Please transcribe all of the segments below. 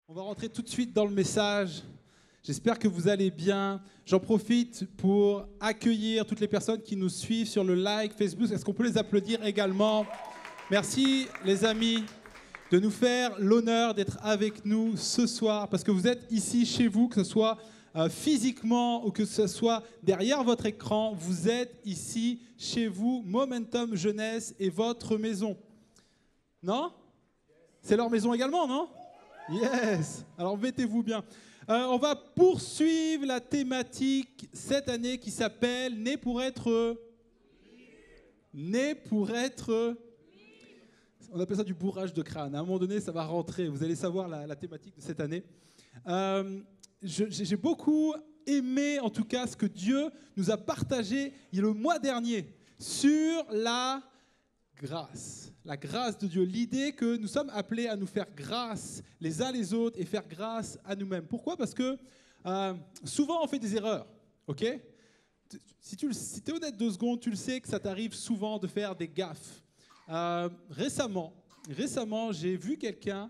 On va rentrer tout de suite dans le message. J'espère que vous allez bien. J'en profite pour accueillir toutes les personnes qui nous suivent sur le live Facebook. Est-ce qu'on peut les applaudir également? Merci les amis de nous faire l'honneur d'être avec nous ce soir parce que vous êtes ici chez vous, que ce soit physiquement ou que ce soit derrière votre écran. Vous êtes ici chez vous. Momentum Jeunesse est votre maison. Non? C'est leur maison également, non? Yes. Alors mettez-vous bien. On va poursuivre la thématique cette année qui s'appelle Né pour être... Né pour être... On appelle ça du bourrage de crâne. À un moment donné, ça va rentrer. Vous allez savoir la thématique de cette année. J'ai beaucoup aimé, en tout cas, ce que Dieu nous a partagé le mois dernier sur la grâce. La grâce de Dieu. L'idée que nous sommes appelés à nous faire grâce les uns les autres et faire grâce à nous-mêmes. Pourquoi? Parce que souvent, on fait des erreurs. Ok? Si tu es honnête 2 secondes, tu le sais que ça t'arrive souvent de faire des gaffes. Récemment, j'ai vu quelqu'un,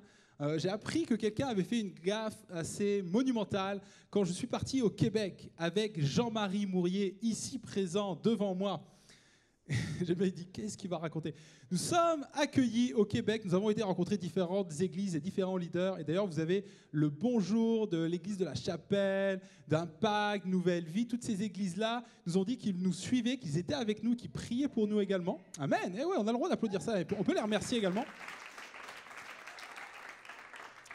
j'ai appris que quelqu'un avait fait une gaffe assez monumentale quand je suis parti au Québec avec Jean-Marie Mourier, ici présent devant moi. Je me suis dit, qu'est-ce qu'il va raconter? Nous sommes accueillis au Québec, nous avons été rencontrer différentes églises et différents leaders. Et d'ailleurs, vous avez le bonjour de l'église de la Chapelle, d'Impact, Nouvelle Vie. Toutes ces églises-là nous ont dit qu'ils nous suivaient, qu'ils étaient avec nous, qu'ils priaient pour nous également. Amen. Et ouais, on a le droit d'applaudir ça. On peut les remercier également.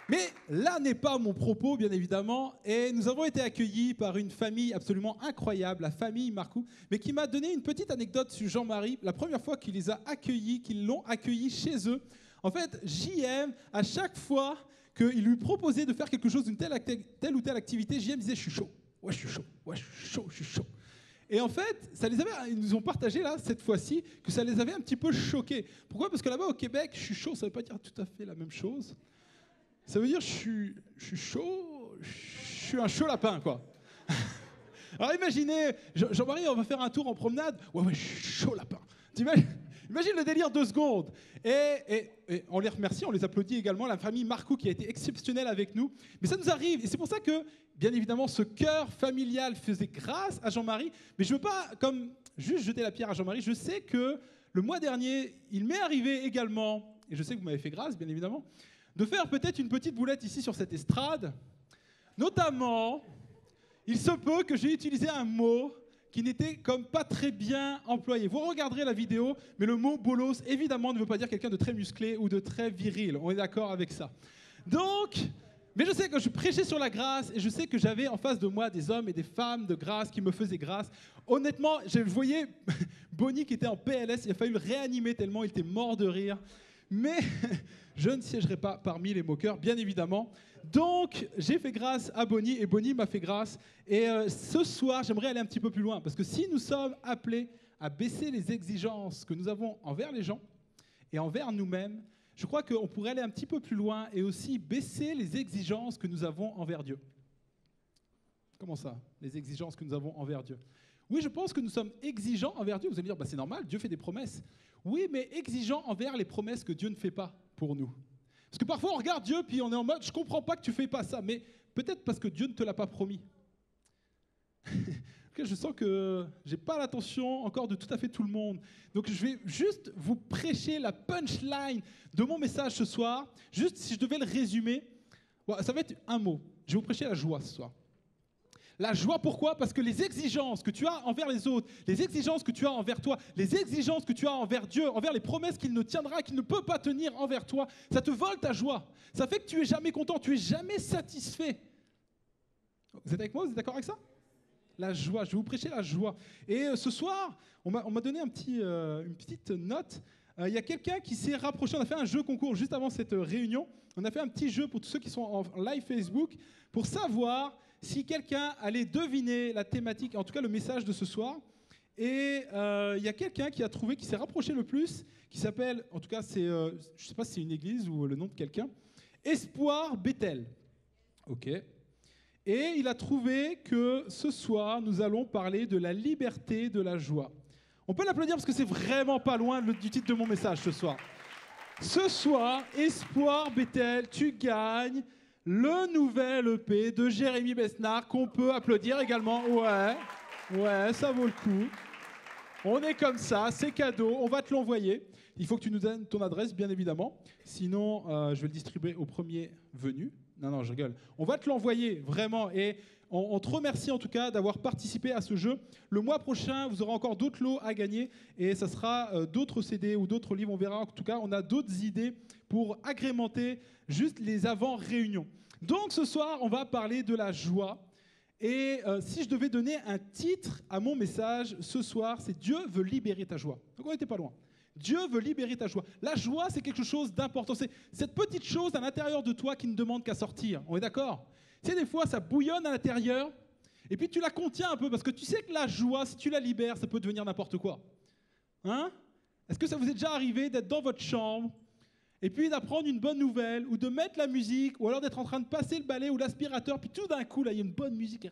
Mais là n'est pas mon propos, bien évidemment, et nous avons été accueillis par une famille absolument incroyable, la famille Marcoux, mais qui m'a donné une petite anecdote sur Jean-Marie. La première fois qu'il les a accueillis, qu'ils l'ont accueilli chez eux, en fait, JM, à chaque fois qu'il lui proposait de faire quelque chose d'une telle ou telle activité, JM disait « je suis chaud, ouais je suis chaud, ouais je suis chaud, je suis chaud ». Et en fait, ils nous ont partagé là, cette fois-ci, que ça les avait un petit peu choqués. Pourquoi? Parce que là-bas au Québec, je suis chaud, ça ne veut pas dire tout à fait la même chose. Ça veut dire je suis chaud, je suis un chaud lapin, quoi. Alors imaginez, Jean-Marie, on va faire un tour en promenade. Ouais, je suis chaud lapin. Imagine le délire 2 secondes. Et on les remercie, on les applaudit également, la famille Marcoux qui a été exceptionnelle avec nous. Mais ça nous arrive, et c'est pour ça que, bien évidemment, ce cœur familial faisait grâce à Jean-Marie. Mais je ne veux pas comme juste jeter la pierre à Jean-Marie. Je sais que le mois dernier, il m'est arrivé également, et je sais que vous m'avez fait grâce, bien évidemment, de faire peut-être une petite boulette ici sur cette estrade. Notamment, il se peut que j'ai utilisé un mot qui n'était comme pas très bien employé. Vous regarderez la vidéo, mais le mot bolos, évidemment, ne veut pas dire quelqu'un de très musclé ou de très viril. On est d'accord avec ça. Donc, mais je sais que je prêchais sur la grâce et je sais que j'avais en face de moi des hommes et des femmes de grâce qui me faisaient grâce. Honnêtement, je voyais Bonnie qui était en PLS, il a fallu le réanimer tellement il était mort de rire. Mais je ne siégerai pas parmi les moqueurs, bien évidemment. Donc, j'ai fait grâce à Bonnie et Bonnie m'a fait grâce. Et ce soir, j'aimerais aller un petit peu plus loin. Parce que si nous sommes appelés à baisser les exigences que nous avons envers les gens et envers nous-mêmes, je crois qu'on pourrait aller un petit peu plus loin et aussi baisser les exigences que nous avons envers Dieu. Comment ça, les exigences que nous avons envers Dieu? Oui, je pense que nous sommes exigeants envers Dieu. Vous allez me dire, bah, c'est normal, Dieu fait des promesses. Oui, mais exigeants envers les promesses que Dieu ne fait pas pour nous. Parce que parfois, on regarde Dieu, puis on est en mode, je ne comprends pas que tu ne fais pas ça. Mais peut-être parce que Dieu ne te l'a pas promis. Je sens que je n'ai pas l'attention encore de tout à fait tout le monde. Donc, je vais juste vous prêcher la punchline de mon message ce soir. Juste, si je devais le résumer, ça va être un mot. Je vais vous prêcher la joie ce soir. La joie, pourquoi? Parce que les exigences que tu as envers les autres, les exigences que tu as envers toi, les exigences que tu as envers Dieu, envers les promesses qu'il ne tiendra, qu'il ne peut pas tenir envers toi, ça te vole ta joie. Ça fait que tu es jamais content, tu es jamais satisfait. Vous êtes avec moi? Vous êtes d'accord avec ça? La joie, je vais vous prêcher la joie. Et ce soir, on m'a donné une petite note. Il y a quelqu'un qui s'est rapproché, on a fait un jeu concours juste avant cette réunion. On a fait un petit jeu pour tous ceux qui sont en live Facebook pour savoir si quelqu'un allait deviner la thématique, en tout cas le message de ce soir. Et il y a quelqu'un qui a trouvé, qui s'est rapproché le plus, qui s'appelle, en tout cas, je ne sais pas si c'est une église ou le nom de quelqu'un, Espoir Bethel. OK. Et il a trouvé que ce soir, nous allons parler de la liberté de la joie. On peut l'applaudir parce que c'est vraiment pas loin du titre de mon message ce soir. Ce soir, Espoir Bethel, tu gagnes le nouvel EP de Jérémy Besnard, qu'on peut applaudir également. Ouais, ça vaut le coup. On est comme ça, c'est cadeau, on va te l'envoyer. Il faut que tu nous donnes ton adresse, bien évidemment. Sinon, je vais le distribuer au premier venu. Non, je rigole. On va te l'envoyer, vraiment. Et on te remercie en tout cas d'avoir participé à ce jeu. Le mois prochain, vous aurez encore d'autres lots à gagner. Et ça sera d'autres CD ou d'autres livres. On verra. En tout cas, on a d'autres idées pour agrémenter juste les avant-réunions. Donc ce soir, on va parler de la joie. Et si je devais donner un titre à mon message ce soir, c'est « Dieu veut libérer ta joie ». Donc on n'était pas loin. Dieu veut libérer ta joie. La joie, c'est quelque chose d'important. C'est cette petite chose à l'intérieur de toi qui ne demande qu'à sortir. On est d'accord ? Tu sais, des fois, ça bouillonne à l'intérieur, et puis tu la contiens un peu, parce que tu sais que la joie, si tu la libères, ça peut devenir n'importe quoi. Hein ? Est-ce que ça vous est déjà arrivé d'être dans votre chambre, et puis d'apprendre une bonne nouvelle, ou de mettre la musique, ou alors d'être en train de passer le balai ou l'aspirateur, puis tout d'un coup, là, il y a une bonne musique, et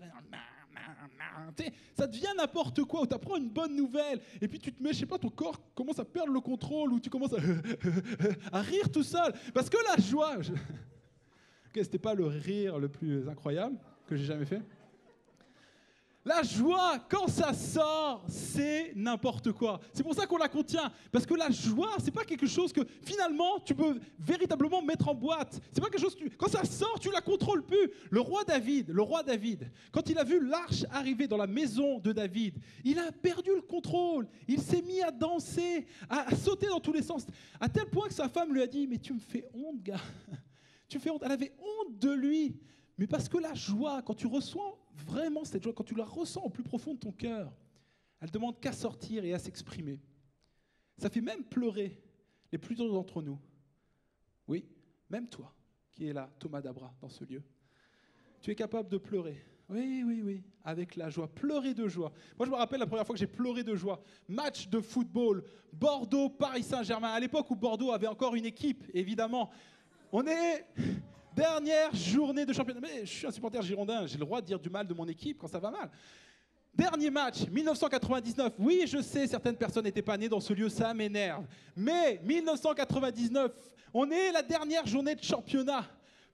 ça devient n'importe quoi, ou tu apprends une bonne nouvelle, et puis tu te mets, je sais pas, ton corps commence à perdre le contrôle, ou tu commences à rire tout seul. Parce que la joie... Ok, c'était pas le rire le plus incroyable que j'ai jamais fait. La joie, quand ça sort, c'est n'importe quoi. C'est pour ça qu'on la contient. Parce que la joie, c'est pas quelque chose que finalement tu peux véritablement mettre en boîte. C'est pas quelque chose que quand ça sort, tu la contrôles plus. Le roi David, quand il a vu l'arche arriver dans la maison de David, il a perdu le contrôle. Il s'est mis à danser, à sauter dans tous les sens, à tel point que sa femme lui a dit « Mais tu me fais honte, gars. Tu me fais honte. » Elle avait honte de lui. Mais parce que la joie, quand tu reçois vraiment cette joie, quand tu la ressens au plus profond de ton cœur, elle demande qu'à sortir et à s'exprimer. Ça fait même pleurer les plus durs d'entre nous. Oui, même toi, qui es là, Thomas Dabra, dans ce lieu. Tu es capable de pleurer. Oui, avec la joie. Pleurer de joie. Moi, je me rappelle la première fois que j'ai pleuré de joie. Match de football, Bordeaux-Paris Saint-Germain. À l'époque où Bordeaux avait encore une équipe, évidemment. On est... Dernière journée de championnat. Mais je suis un supporter girondin, j'ai le droit de dire du mal de mon équipe quand ça va mal. Dernier match, 1999. Oui, je sais, certaines personnes n'étaient pas nées dans ce lieu, ça m'énerve. Mais 1999, on est la dernière journée de championnat.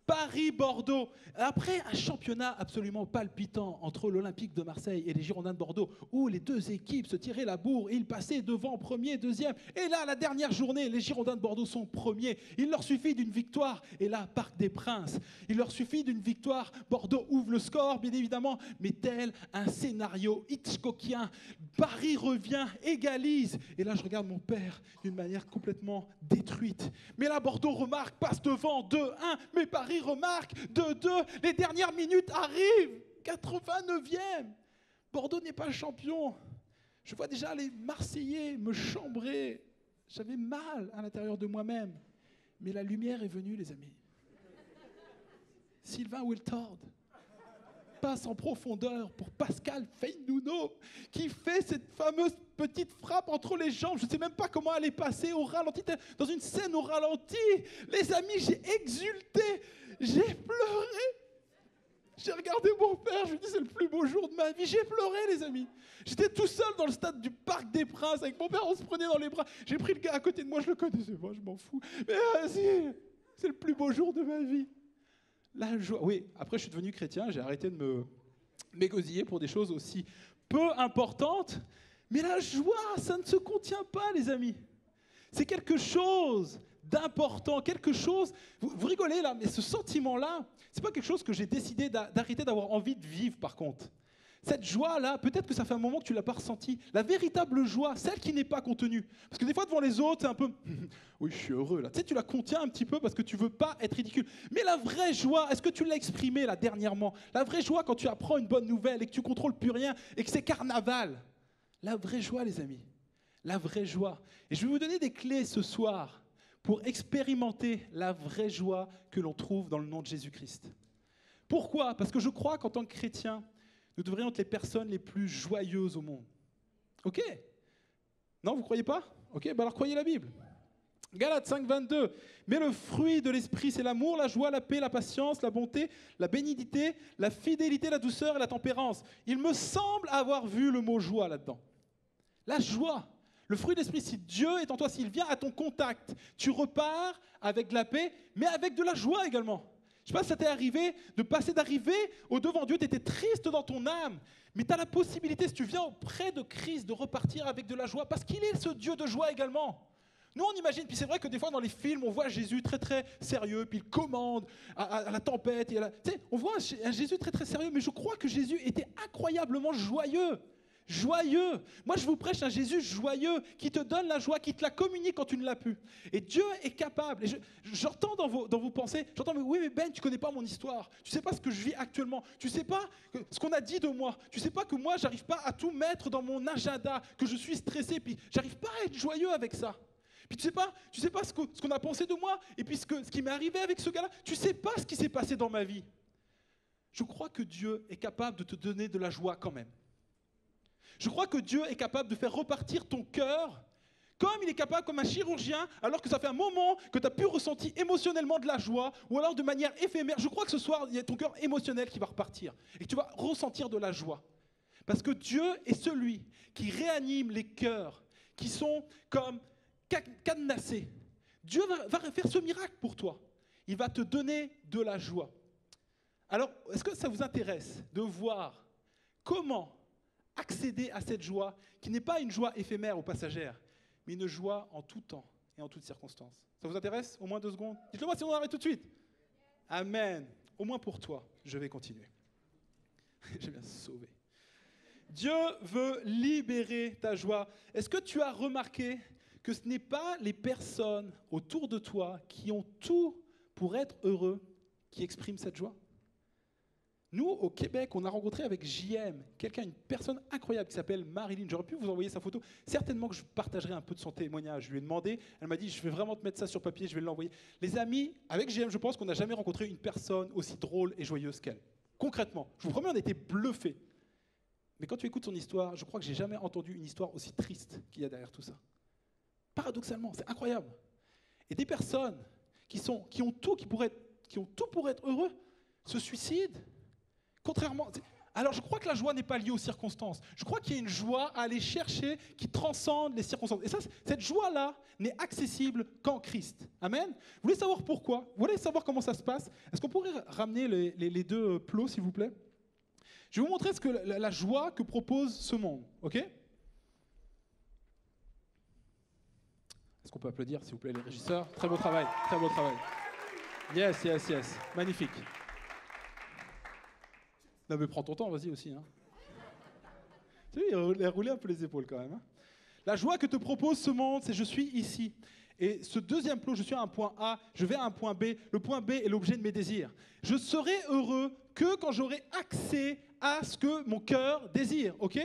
Paris-Bordeaux. Après un championnat absolument palpitant entre l'Olympique de Marseille et les Girondins de Bordeaux, où les deux équipes se tiraient la bourre, ils passaient devant premier, deuxième. Et là, la dernière journée, les Girondins de Bordeaux sont premiers. Il leur suffit d'une victoire. Et là, Parc des Princes, il leur suffit d'une victoire. Bordeaux ouvre le score, bien évidemment, mais tel un scénario Hitchcockien. Paris revient, égalise. Et là, je regarde mon père d'une manière complètement détruite. Mais là, Bordeaux remarque, passe devant 2-1, mais Paris remarque 2-2, les dernières minutes arrivent, 89e. Bordeaux n'est pas champion. Je vois déjà les Marseillais me chambrer. J'avais mal à l'intérieur de moi-même. Mais la lumière est venue, les amis. Sylvain Wiltord passe en profondeur pour Pascal Feynouno, qui fait cette fameuse petite frappe entre les jambes. Je ne sais même pas comment elle est passée au ralenti. Dans une scène au ralenti, les amis, j'ai exulté, j'ai pleuré. J'ai regardé mon père, je lui ai dit c'est le plus beau jour de ma vie. J'ai pleuré, les amis. J'étais tout seul dans le stade du Parc des Princes avec mon père, on se prenait dans les bras. J'ai pris le gars à côté de moi, je le connaissais pas, je m'en fous. Mais vas-y, c'est le plus beau jour de ma vie. La joie. Oui, après je suis devenu chrétien, j'ai arrêté de me m'égosiller pour des choses aussi peu importantes. Mais la joie, ça ne se contient pas, les amis. C'est quelque chose d'important, quelque chose... Vous rigolez là, mais ce sentiment-là, c'est pas quelque chose que j'ai décidé d'arrêter d'avoir envie de vivre, par contre. Cette joie-là, peut-être que ça fait un moment que tu ne l'as pas ressentie. La véritable joie, celle qui n'est pas contenue. Parce que des fois, devant les autres, c'est un peu... oui, je suis heureux, là. Tu sais, tu la contiens un petit peu parce que tu ne veux pas être ridicule. Mais la vraie joie, est-ce que tu l'as exprimée, là, dernièrement ? La vraie joie, quand tu apprends une bonne nouvelle et que tu ne contrôles plus rien et que c'est carnaval. La vraie joie, les amis. La vraie joie. Et je vais vous donner des clés ce soir pour expérimenter la vraie joie que l'on trouve dans le nom de Jésus-Christ. Pourquoi ? Parce que je crois qu'en tant que chrétien, nous devrions être les personnes les plus joyeuses au monde. Ok ? Non, vous ne croyez pas ? Ok, alors croyez la Bible. Galates 5, 22. Mais le fruit de l'esprit, c'est l'amour, la joie, la paix, la patience, la bonté, la bénignité, la fidélité, la douceur et la tempérance. Il me semble avoir vu le mot joie là-dedans. La joie. Le fruit de l'esprit, si Dieu est en toi, s'il vient à ton contact, tu repars avec de la paix, mais avec de la joie également. Je sais pas si ça t'est arrivé d'arriver au devant Dieu, tu étais triste dans ton âme, mais tu as la possibilité, si tu viens auprès de Christ, de repartir avec de la joie, parce qu'il est ce Dieu de joie également. Nous, on imagine, puis c'est vrai que des fois dans les films, on voit Jésus très très sérieux, puis il commande à la tempête. Tu sais, on voit un Jésus très très sérieux, mais je crois que Jésus était incroyablement joyeux. Joyeux. Moi, je vous prêche un Jésus joyeux qui te donne la joie, qui te la communique quand tu ne l'as plus. Et Dieu est capable. Et j'entends dans vos pensées, j'entends, mais oui, mais Ben, tu ne connais pas mon histoire. Tu ne sais pas ce que je vis actuellement. Tu ne sais pas ce qu'on a dit de moi. Tu ne sais pas que moi, je n'arrive pas à tout mettre dans mon agenda, que je suis stressé, puis je n'arrive pas à être joyeux avec ça. Puis tu sais pas ce qu'on a pensé de moi, et puis ce qui m'est arrivé avec ce gars-là. Tu ne sais pas ce qui s'est passé dans ma vie. Je crois que Dieu est capable de te donner de la joie quand même. Je crois que Dieu est capable de faire repartir ton cœur comme il est capable, comme un chirurgien, alors que ça fait un moment que tu as pu ressentir émotionnellement de la joie, ou alors de manière éphémère. Je crois que ce soir, il y a ton cœur émotionnel qui va repartir et que tu vas ressentir de la joie. Parce que Dieu est celui qui réanime les cœurs qui sont comme cadenassés. Dieu va faire ce miracle pour toi. Il va te donner de la joie. Alors, est-ce que ça vous intéresse de voir comment accéder à cette joie qui n'est pas une joie éphémère ou passagère, mais une joie en tout temps et en toutes circonstances? Ça vous intéresse? Au moins 2 secondes. Dites-le moi si on arrête tout de suite. Amen. Au moins pour toi, je vais continuer. J'ai bien sauvé. Dieu veut libérer ta joie. Est-ce que tu as remarqué que ce n'est pas les personnes autour de toi qui ont tout pour être heureux qui expriment cette joie? Nous, au Québec, on a rencontré avec JM, une personne incroyable qui s'appelle Marilyn. J'aurais pu vous envoyer sa photo. Certainement que je partagerai un peu de son témoignage. Je lui ai demandé, elle m'a dit, je vais vraiment te mettre ça sur papier, je vais l'envoyer. Les amis, avec JM, je pense qu'on n'a jamais rencontré une personne aussi drôle et joyeuse qu'elle. Concrètement, je vous promets, on a été bluffés. Mais quand tu écoutes son histoire, je crois que j'ai jamais entendu une histoire aussi triste qu'il y a derrière tout ça. Paradoxalement, c'est incroyable. Et des personnes qui ont tout pour être heureux se suicident. Contrairement, alors je crois que la joie n'est pas liée aux circonstances. Je crois qu'il y a une joie à aller chercher qui transcende les circonstances. Et ça, cette joie-là n'est accessible qu'en Christ. Amen. Vous voulez savoir pourquoi? Vous voulez savoir comment ça se passe? Est-ce qu'on pourrait ramener les 2 plots, s'il vous plaît? Je vais vous montrer la joie que propose ce monde. Ok? Est-ce qu'on peut applaudir, s'il vous plaît, les régisseurs? Très beau travail, très beau travail. Yes, yes, yes. Magnifique. Non mais prends ton temps, vas-y aussi. Hein. Tu sais, il a roulé un peu les épaules quand même. Hein. La joie que te propose ce monde, c'est je suis ici. Et ce deuxième plot, je suis à un point A, je vais à un point B. Le point B est l'objet de mes désirs. Je serai heureux que quand j'aurai accès à ce que mon cœur désire. Ok?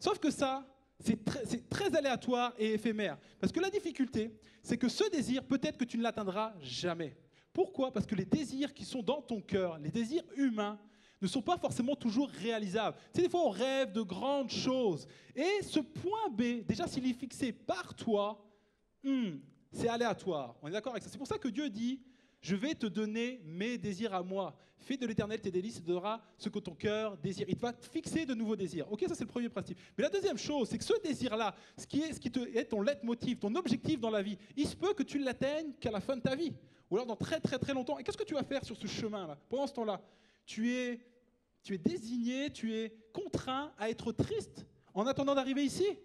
Sauf que ça, c'est très aléatoire et éphémère. Parce que la difficulté, c'est que ce désir, peut-être que tu ne l'atteindras jamais. Pourquoi? Parce que les désirs qui sont dans ton cœur, les désirs humains, ne sont pas forcément toujours réalisables. Tu sais, des fois, on rêve de grandes choses. Et ce point B, déjà, s'il est fixé par toi, c'est aléatoire. On est d'accord avec ça? C'est pour ça que Dieu dit, je vais te donner mes désirs à moi. Fais de l'Éternel tes délices, il te donnera ce que ton cœur désire. Il va te fixer de nouveaux désirs. Ok, ça c'est le premier principe. Mais la deuxième chose, c'est que ce désir-là, ce qui est ton leitmotiv, ton objectif dans la vie, il se peut que tu ne l'atteignes qu'à la fin de ta vie. Ou alors dans très très très longtemps. Et qu'est-ce que tu vas faire sur ce chemin-là? Pendant ce temps-là, tu es désigné, tu es contraint à être triste en attendant d'arriver ici.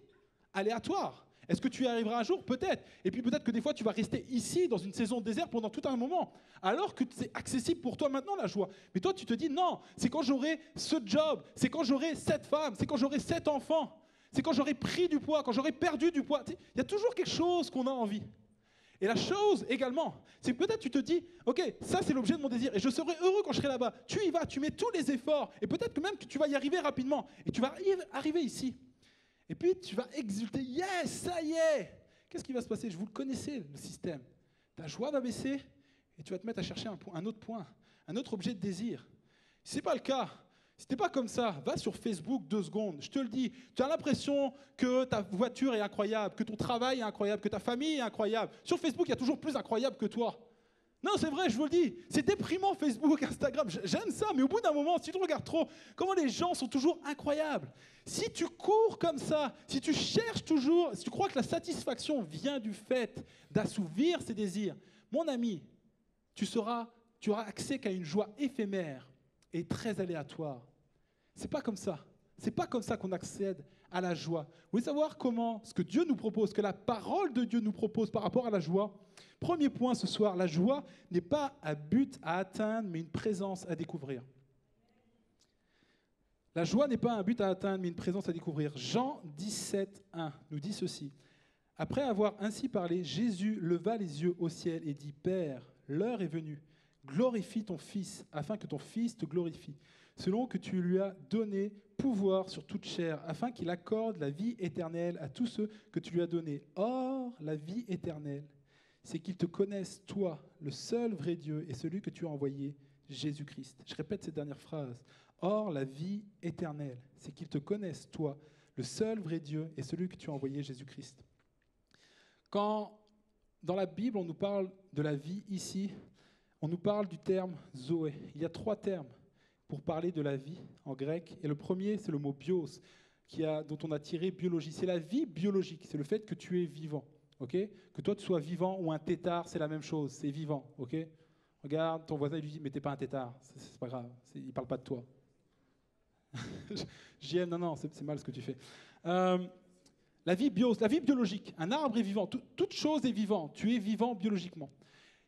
Aléatoire. Est-ce que tu y arriveras un jour? Peut-être. Et puis peut-être que des fois, tu vas rester ici, dans une saison de désert, pendant tout un moment. Alors que c'est accessible pour toi maintenant, la joie. Mais toi, tu te dis, non, c'est quand j'aurai ce job, c'est quand j'aurai cette femme, c'est quand j'aurai cet enfant, c'est quand j'aurai pris du poids, quand j'aurai perdu du poids. Il y a toujours quelque chose qu'on a envie. Et la chose également, c'est que peut-être tu te dis, ok, ça c'est l'objet de mon désir, et je serai heureux quand je serai là-bas. Tu y vas, tu mets tous les efforts, et peut-être que même que tu vas y arriver rapidement, et tu vas arriver ici. Et puis tu vas exulter, yes, ça y est. Qu'est-ce qui va se passer? Vous le connaissez, le système. Ta joie va baisser, et tu vas te mettre à chercher un autre point, un autre objet de désir. Si ce n'est pas le cas, si tu n'es pas comme ça, va sur Facebook 2 secondes, je te le dis. Tu as l'impression que ta voiture est incroyable, que ton travail est incroyable, que ta famille est incroyable. Sur Facebook, il y a toujours plus incroyable que toi. Non, c'est vrai, je vous le dis. C'est déprimant Facebook, Instagram. J'aime ça, mais au bout d'un moment, si tu regardes trop, comment les gens sont toujours incroyables. Si tu cours comme ça, si tu cherches toujours, si tu crois que la satisfaction vient du fait d'assouvir ses désirs, mon ami, tu seras tu auras accès qu'à une joie éphémère et très aléatoire. C'est pas comme ça. C'est pas comme ça qu'on accède à la joie. Vous voulez savoir comment, ce que Dieu nous propose, que la parole de Dieu nous propose par rapport à la joie? Premier point ce soir, la joie n'est pas un but à atteindre, mais une présence à découvrir. La joie n'est pas un but à atteindre, mais une présence à découvrir. Jean 17, 1 nous dit ceci. Après avoir ainsi parlé, Jésus leva les yeux au ciel et dit, Père, l'heure est venue. Glorifie ton Fils, afin que ton Fils te glorifie, selon que tu lui as donné pouvoir sur toute chair, afin qu'il accorde la vie éternelle à tous ceux que tu lui as donnés. Or, la vie éternelle, c'est qu'ils te connaissent, toi, le seul vrai Dieu, et celui que tu as envoyé, Jésus-Christ. Je répète cette dernière phrase. Or, la vie éternelle, c'est qu'ils te connaissent, toi, le seul vrai Dieu, et celui que tu as envoyé, Jésus-Christ. Quand, dans la Bible, on nous parle de la vie ici, on nous parle du terme Zoé. Il y a 3 termes pour parler de la vie en grec. Et le premier, c'est le mot bios, dont on a tiré biologie. C'est la vie biologique, c'est le fait que tu es vivant. Okay? Que toi, tu sois vivant ou un tétard, c'est la même chose, c'est vivant. Okay? Regarde, ton voisin, il lui dit, mais t'es pas un tétard, c'est pas grave, il ne parle pas de toi. JM, non, c'est mal ce que tu fais. La vie biologique, un arbre est vivant, toute chose est vivante, tu es vivant biologiquement.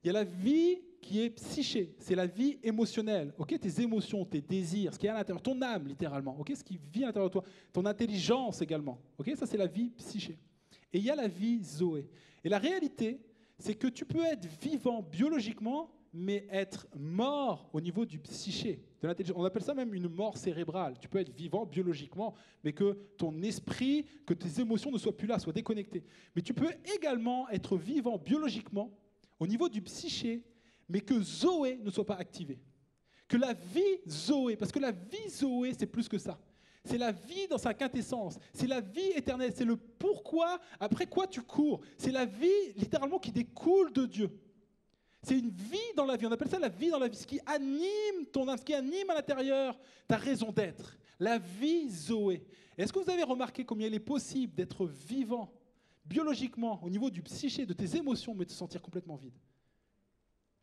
Il y a la vie qui est psyché, c'est la vie émotionnelle, okay? Tes émotions, tes désirs, ce qui est à l'intérieur, ton âme littéralement, okay? Ce qui vit à l'intérieur de toi, ton intelligence également, okay? Ça c'est la vie psyché. Et il y a la vie Zoé. Et la réalité, c'est que tu peux être vivant biologiquement, mais être mort au niveau du psyché, de l'intelligence. On appelle ça même une mort cérébrale. Tu peux être vivant biologiquement, mais que ton esprit, que tes émotions ne soient plus là, soient déconnectées. Mais tu peux également être vivant biologiquement au niveau du psyché, mais que Zoé ne soit pas activée. Que la vie Zoé, parce que la vie Zoé, c'est plus que ça. C'est la vie dans sa quintessence. C'est la vie éternelle. C'est le pourquoi, après quoi tu cours. C'est la vie, littéralement, qui découle de Dieu. C'est une vie dans la vie. On appelle ça la vie dans la vie. Ce qui anime ton âme, ce qui anime à l'intérieur ta raison d'être. La vie Zoé. Est-ce que vous avez remarqué combien il est possible d'être vivant biologiquement au niveau du psyché, de tes émotions, mais de te sentir complètement vide?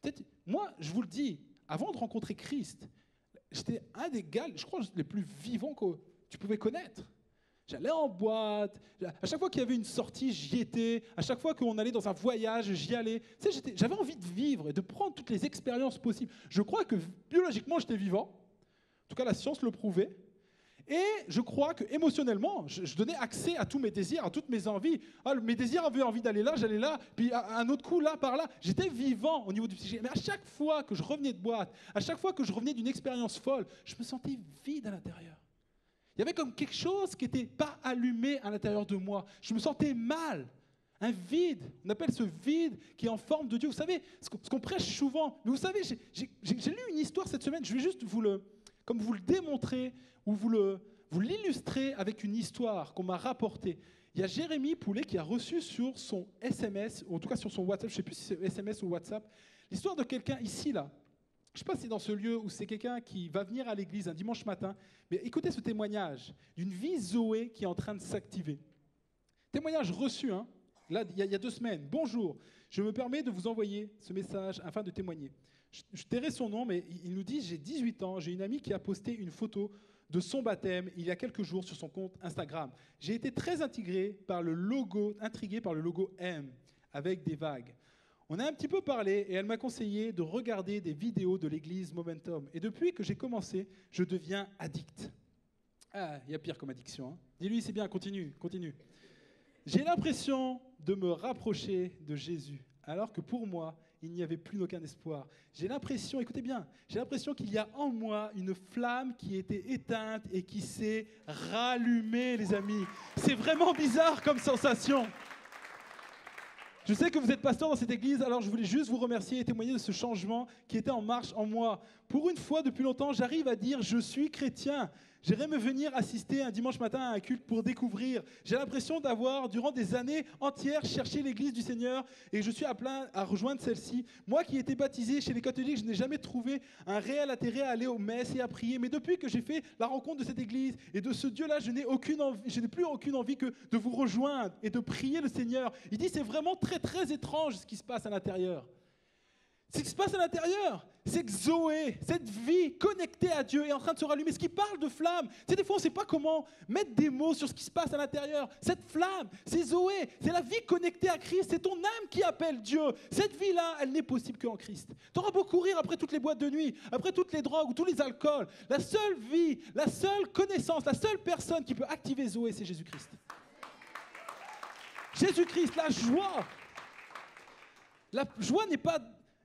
Peut-être, moi, je vous le dis, avant de rencontrer Christ, j'étais un des gars, je crois, les plus vivants que tu pouvais connaître. J'allais en boîte, à chaque fois qu'il y avait une sortie, j'y étais, à chaque fois qu'on allait dans un voyage, j'y allais. Tu sais, j'avais envie de vivre et de prendre toutes les expériences possibles. Je crois que biologiquement, j'étais vivant. En tout cas, la science le prouvait. Et je crois que émotionnellement, je donnais accès à tous mes désirs, à toutes mes envies. Mes désirs avaient envie d'aller là, j'allais là, puis un autre coup, là, par là. J'étais vivant au niveau du psyché. Mais à chaque fois que je revenais de boîte, à chaque fois que je revenais d'une expérience folle, je me sentais vide à l'intérieur. Il y avait comme quelque chose qui n'était pas allumé à l'intérieur de moi. Je me sentais mal, un vide. On appelle ce vide qui est en forme de Dieu. Vous savez, ce qu'on prêche souvent, mais vous savez, j'ai lu une histoire cette semaine, je vais juste vous le démontrer ou vous l'illustrer avec une histoire qu'on m'a rapportée. Il y a Jérémy Poulet qui a reçu sur son SMS, ou en tout cas sur son WhatsApp, je ne sais plus si c'est SMS ou WhatsApp, l'histoire de quelqu'un ici, là. Je ne sais pas si c'est dans ce lieu où c'est quelqu'un qui va venir à l'église un dimanche matin, mais écoutez ce témoignage d'une vie Zoé qui est en train de s'activer. Témoignage reçu, hein, là, il y a 2 semaines. Bonjour, je me permets de vous envoyer ce message afin de témoigner. Je tairai son nom, mais il nous dit, j'ai 18 ans, j'ai une amie qui a posté une photo de son baptême il y a quelques jours sur son compte Instagram. J'ai été très intrigué par le logo M avec des vagues. On a un petit peu parlé et elle m'a conseillé de regarder des vidéos de l'église Momentum. Et depuis que j'ai commencé, je deviens addict. Ah, il y a pire comme addiction. Hein. Dis-lui, c'est bien, continue. J'ai l'impression de me rapprocher de Jésus, alors que pour moi, il n'y avait plus aucun espoir. J'ai l'impression, écoutez bien, j'ai l'impression qu'il y a en moi une flamme qui était éteinte et qui s'est rallumée, les amis. C'est vraiment bizarre comme sensation. Je sais que vous êtes pasteur dans cette église, alors je voulais juste vous remercier et témoigner de ce changement qui était en marche en moi. Pour une fois, depuis longtemps, j'arrive à dire « je suis chrétien ». J'aimerais me venir assister un dimanche matin à un culte pour découvrir. J'ai l'impression d'avoir, durant des années entières, cherché l'église du Seigneur et je suis appelé à rejoindre celle-ci. Moi qui ai été baptisé chez les catholiques, je n'ai jamais trouvé un réel intérêt à aller aux messes et à prier. Mais depuis que j'ai fait la rencontre de cette église et de ce Dieu-là, je n'ai plus aucune envie que de vous rejoindre et de prier le Seigneur. Il dit c'est vraiment très très étrange ce qui se passe à l'intérieur. Ce qui se passe à l'intérieur, c'est que Zoé, cette vie connectée à Dieu, est en train de se rallumer. Ce qui parle de flamme, c'est des fois on ne sait pas comment mettre des mots sur ce qui se passe à l'intérieur. Cette flamme, c'est Zoé, c'est la vie connectée à Christ, c'est ton âme qui appelle Dieu. Cette vie-là, elle n'est possible qu'en Christ. Tu auras beau courir après toutes les boîtes de nuit, après toutes les drogues ou tous les alcools. La seule vie, la seule connaissance, la seule personne qui peut activer Zoé, c'est Jésus-Christ. Jésus-Christ, la joie. La joie n'est pas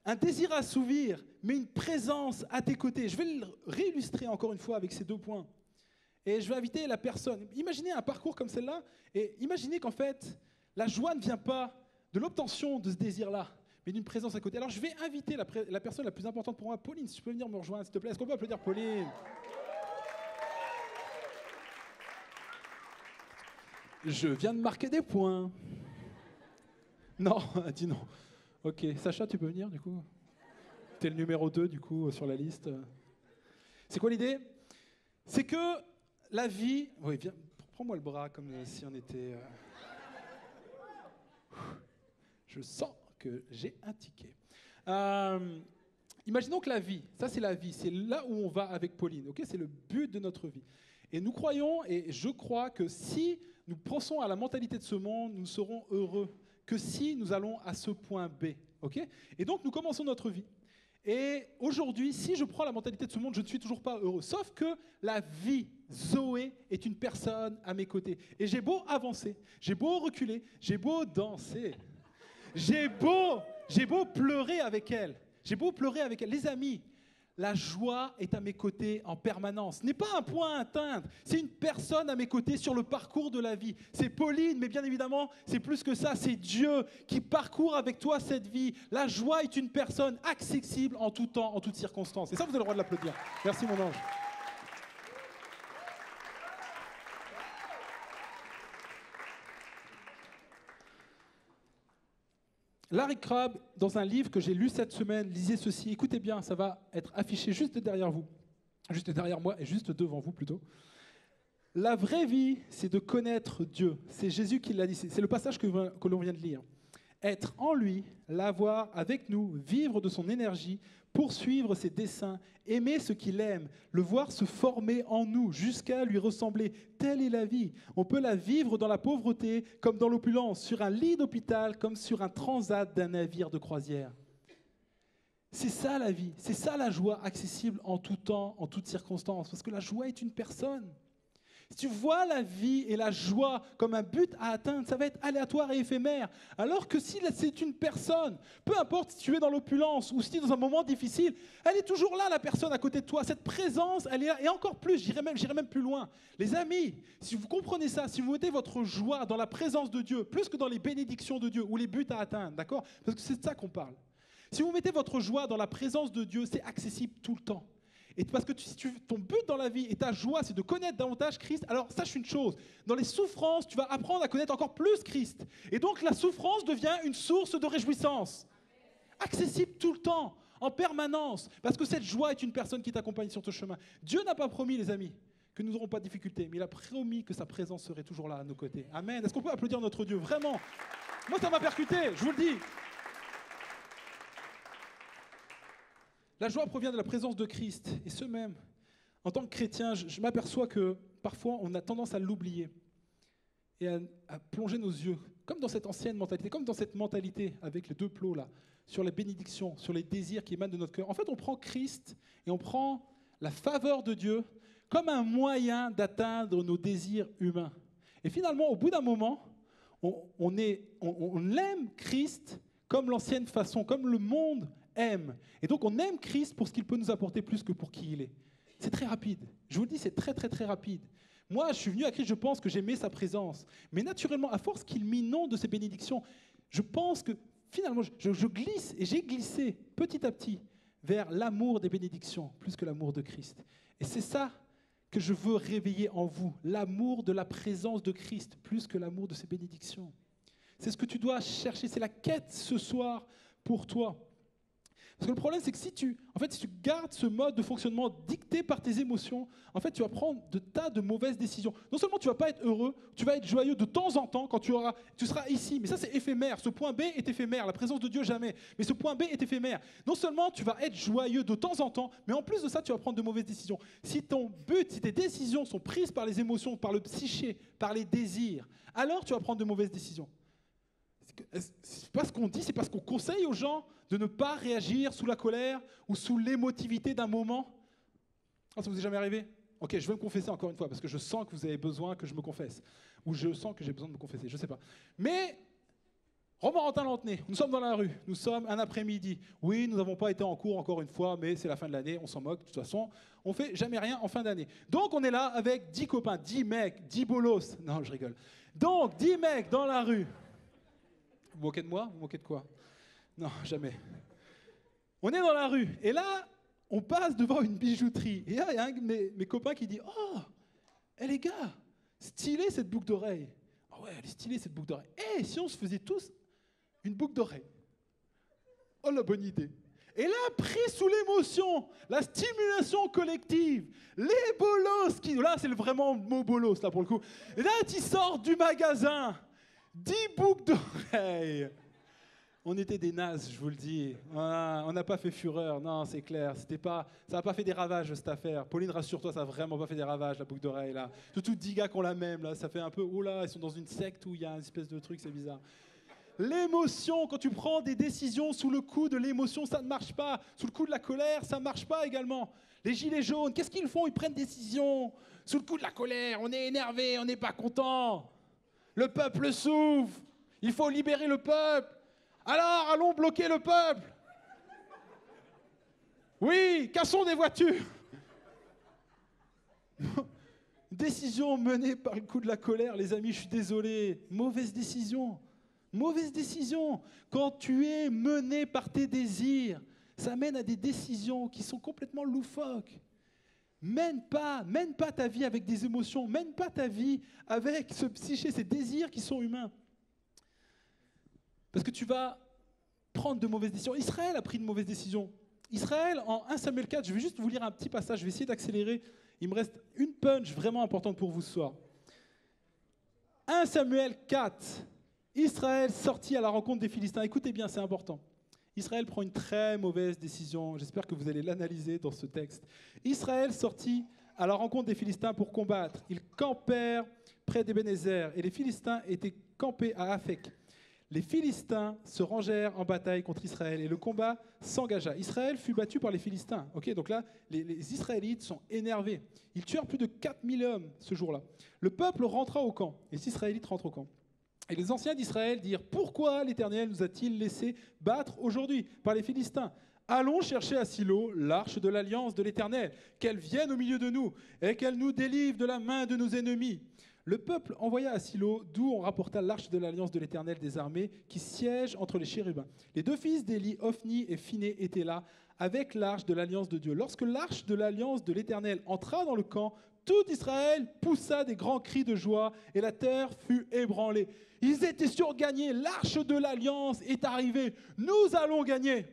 un désir à assouvir, mais une présence à tes côtés. Je vais le réillustrer encore une fois avec ces 2 points. Et je vais inviter la personne. Imaginez un parcours comme celle-là, et imaginez qu'en fait, la joie ne vient pas de l'obtention de ce désir-là, mais d'une présence à côté. Alors je vais inviter la personne la plus importante pour moi, Pauline, si tu peux venir me rejoindre, s'il te plaît. Est-ce qu'on peut applaudir Pauline ? Je viens de marquer des points. Non, dis non. Ok, Sacha, tu peux venir du coup ? T'es le numéro 2 du coup sur la liste. C'est quoi l'idée ? C'est que la vie... Oui, viens, prends-moi le bras comme si on était... Je sens que j'ai un ticket. Imaginons que la vie, ça c'est la vie, c'est là où on va avec Pauline, ok ? C'est le but de notre vie. Et nous croyons, et je crois que si nous pensons à la mentalité de ce monde, nous serons heureux que si nous allons à ce point B, ok ? Et donc nous commençons notre vie. Et aujourd'hui, si je prends la mentalité de ce monde, je ne suis toujours pas heureux. Sauf que la vie, Zoé, est une personne à mes côtés. Et j'ai beau avancer, j'ai beau reculer, j'ai beau danser, j'ai beau pleurer avec elle. Les amis, la joie est à mes côtés en permanence. Ce n'est pas un point à atteindre, c'est une personne à mes côtés sur le parcours de la vie. C'est Pauline, mais bien évidemment, c'est plus que ça, c'est Dieu qui parcourt avec toi cette vie. La joie est une personne accessible en tout temps, en toutes circonstances. Et ça, vous avez le droit de l'applaudir. Merci mon ange. Larry Crabb, dans un livre que j'ai lu cette semaine, lisez ceci, écoutez bien, ça va être affiché juste derrière vous, juste derrière moi et juste devant vous plutôt. La vraie vie, c'est de connaître Dieu. C'est Jésus qui l'a dit, c'est le passage que l'on vient de lire. Être en lui, l'avoir avec nous, vivre de son énergie, poursuivre ses desseins, aimer ce qu'il aime, le voir se former en nous jusqu'à lui ressembler. Telle est la vie. On peut la vivre dans la pauvreté comme dans l'opulence, sur un lit d'hôpital comme sur un transat d'un navire de croisière. C'est ça la vie, c'est ça la joie accessible en tout temps, en toutes circonstances, parce que la joie est une personne. Si tu vois la vie et la joie comme un but à atteindre, ça va être aléatoire et éphémère. Alors que si c'est une personne, peu importe si tu es dans l'opulence ou si tu es dans un moment difficile, elle est toujours là, la personne à côté de toi. Cette présence, elle est là. Et encore plus, j'irai même plus loin. Les amis, si vous comprenez ça, si vous mettez votre joie dans la présence de Dieu, plus que dans les bénédictions de Dieu ou les buts à atteindre, d'accord ? Parce que c'est de ça qu'on parle. Si vous mettez votre joie dans la présence de Dieu, c'est accessible tout le temps. Et parce que ton but dans la vie et ta joie, c'est de connaître davantage Christ, alors sache une chose, dans les souffrances, tu vas apprendre à connaître encore plus Christ. Et donc la souffrance devient une source de réjouissance. Accessible tout le temps, en permanence, parce que cette joie est une personne qui t'accompagne sur ton chemin. Dieu n'a pas promis, les amis, que nous n'aurons pas de difficultés, mais il a promis que sa présence serait toujours là à nos côtés. Amen. Est-ce qu'on peut applaudir notre Dieu ? Vraiment. Moi, ça m'a percuté, je vous le dis. La joie provient de la présence de Christ. Et ce même, en tant que chrétien, je m'aperçois que parfois on a tendance à l'oublier et à plonger nos yeux, comme dans cette ancienne mentalité, comme dans cette mentalité avec les 2 plots là, sur les bénédictions, sur les désirs qui émanent de notre cœur. En fait, on prend Christ et on prend la faveur de Dieu comme un moyen d'atteindre nos désirs humains. Et finalement, au bout d'un moment, on aime Christ comme l'ancienne façon, comme le monde aime. Et donc on aime Christ pour ce qu'il peut nous apporter plus que pour qui il est. C'est très rapide. Je vous le dis, c'est très très très rapide. Moi, je suis venu à Christ, je pense que j'aimais sa présence. Mais naturellement, à force qu'il m'inonde de ses bénédictions, je pense que finalement, je glisse et j'ai glissé petit à petit vers l'amour des bénédictions plus que l'amour de Christ. Et c'est ça que je veux réveiller en vous, l'amour de la présence de Christ plus que l'amour de ses bénédictions. C'est ce que tu dois chercher, c'est la quête ce soir pour toi. Parce que le problème, c'est que si tu gardes ce mode de fonctionnement dicté par tes émotions, en fait, tu vas prendre de tas de mauvaises décisions. Non seulement tu ne vas pas être heureux, tu vas être joyeux de temps en temps quand tu seras ici. Mais ça, c'est éphémère. Ce point B est éphémère. La présence de Dieu, jamais. Mais ce point B est éphémère. Non seulement tu vas être joyeux de temps en temps, mais en plus de ça, tu vas prendre de mauvaises décisions. Si tes décisions sont prises par les émotions, par le psyché, par les désirs, alors tu vas prendre de mauvaises décisions. C'est pas ce qu'on dit, c'est parce qu'on conseille aux gens de ne pas réagir sous la colère ou sous l'émotivité d'un moment. Ah, ça vous est jamais arrivé? Ok, je vais me confesser encore une fois parce que je sens que vous avez besoin que je me confesse. Ou je sens que j'ai besoin de me confesser, je ne sais pas. Mais, Romorantin-Lanthenay, nous sommes dans la rue, nous sommes un après-midi. Oui, nous n'avons pas été en cours encore une fois, mais c'est la fin de l'année, on s'en moque. De toute façon, on ne fait jamais rien en fin d'année. Donc, on est là avec 10 copains, 10 mecs, 10 bolos. Non, je rigole. Donc, 10 mecs dans la rue. Vous vous moquez de moi? Vous vous moquez de quoi? Non, jamais. On est dans la rue, et là, on passe devant une bijouterie. Et là, il y a un de mes copains qui dit « Oh, les gars, stylée cette boucle d'oreille. » Ah ouais, elle est stylée cette boucle d'oreille. Eh, si on se faisait tous une boucle d'oreille? Oh, la bonne idée. Et là, pris sous l'émotion, la stimulation collective, les bolos, là, c'est vraiment le mot bolos, là, pour le coup. Et là, tu sors du magasin, 10 boucles d'oreilles. On était des nazes, je vous le dis. On n'a pas fait fureur, non, c'est clair. Ça n'a pas fait des ravages, cette affaire. Pauline, rassure-toi, ça n'a vraiment pas fait des ravages, la boucle d'oreille, là. Surtout 10 gars qui ont la même, là. Ça fait un peu, oh là, ils sont dans une secte où il y a une espèce de truc, c'est bizarre. L'émotion, quand tu prends des décisions sous le coup de l'émotion, ça ne marche pas. Sous le coup de la colère, ça ne marche pas également. Les gilets jaunes, qu'est-ce qu'ils font? Ils prennent des décisions. Sous le coup de la colère, on est énervé, on n'est pas content. Le peuple souffre. Il faut libérer le peuple. Alors, allons bloquer le peuple. Oui, cassons des voitures. Décision menée par le coup de la colère, les amis, je suis désolé. Mauvaise décision. Mauvaise décision. Quand tu es mené par tes désirs, ça mène à des décisions qui sont complètement loufoques. Mène pas ta vie avec des émotions. Mène pas ta vie avec ce psyché, ces désirs qui sont humains. Parce que tu vas prendre de mauvaises décisions. Israël a pris de mauvaises décisions. Israël, en 1 Samuel 4, je vais juste vous lire un petit passage, je vais essayer d'accélérer. Il me reste une punch vraiment importante pour vous ce soir. 1 Samuel 4, Israël sortit à la rencontre des Philistins. Écoutez bien, c'est important. Israël prend une très mauvaise décision. J'espère que vous allez l'analyser dans ce texte. Israël sortit à la rencontre des Philistins pour combattre. Ils campèrent près d'Ebenezer et les Philistins étaient campés à Aphek. Les Philistins se rangèrent en bataille contre Israël et le combat s'engagea. Israël fut battu par les Philistins. Okay, donc là, les Israélites sont énervés. Ils tuèrent plus de 4000 hommes ce jour-là. Le peuple rentra au camp. Les Israélites rentrent au camp. Et les anciens d'Israël dirent « Pourquoi l'Éternel nous a-t-il laissé battre aujourd'hui par les Philistins ? Allons chercher à Silo l'arche de l'alliance de l'Éternel, qu'elle vienne au milieu de nous et qu'elle nous délivre de la main de nos ennemis. » Le peuple envoya à Silo, d'où on rapporta l'arche de l'alliance de l'Éternel des armées, qui siège entre les chérubins. Les 2 fils d'Éli, Ophni et Phiné, étaient là, avec l'arche de l'alliance de Dieu. Lorsque l'arche de l'alliance de l'Éternel entra dans le camp, tout Israël poussa des grands cris de joie, et la terre fut ébranlée. Ils étaient sûrs de gagner, l'arche de l'alliance est arrivée, nous allons gagner.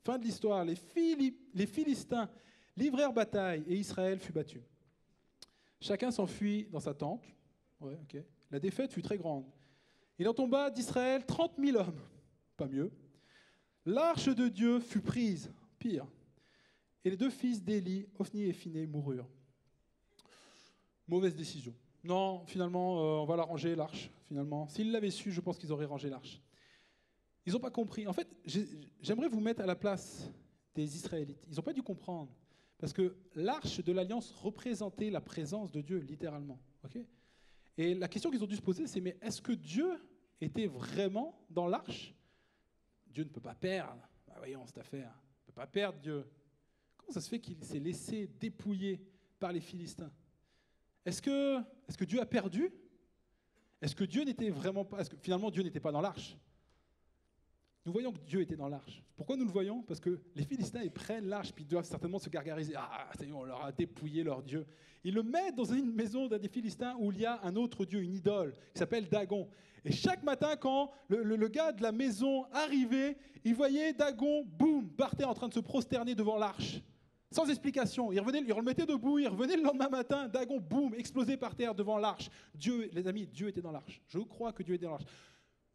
Fin de l'histoire, les Philistins livrèrent bataille, et Israël fut battu. Chacun s'enfuit dans sa tente. Ouais, okay. La défaite fut très grande. Il en tomba d'Israël 30 000 hommes. Pas mieux. L'arche de Dieu fut prise. Pire. Et les 2 fils d'Éli, Ophni et Phiné, moururent. Mauvaise décision. Non, finalement, on va la ranger, l'arche. Finalement, s'ils l'avaient su, je pense qu'ils auraient rangé l'arche. Ils n'ont pas compris. En fait, j'aimerais vous mettre à la place des Israélites. Ils n'ont pas dû comprendre. Parce que l'arche de l'alliance représentait la présence de Dieu, littéralement. Okay? Et la question qu'ils ont dû se poser, c'est mais est-ce que Dieu était vraiment dans l'arche? Dieu ne peut pas perdre. Bah voyons, cette affaire. Il ne peut pas perdre Dieu. Comment ça se fait qu'il s'est laissé dépouiller par les Philistins? Est-ce que Dieu a perdu? Est-ce que Dieu n'était vraiment pas... Est-ce que finalement Dieu n'était pas dans l'arche? nous voyons que Dieu était dans l'arche. Pourquoi nous le voyons? Parce que les Philistins, ils prennent l'arche, puis ils doivent certainement se gargariser. Ah, ça y est, on leur a dépouillé leur Dieu. Ils le mettent dans une maison d'un des Philistins où il y a un autre Dieu, une idole, qui s'appelle Dagon. Et chaque matin, quand le gars de la maison arrivait, il voyait Dagon, boum, partait en train de se prosterner devant l'arche. Sans explication. Il le remettait debout, il revenait le lendemain matin, Dagon, boum, explosé par terre devant l'arche. Dieu, les amis, Dieu était dans l'arche. Je crois que Dieu était dans l'arche.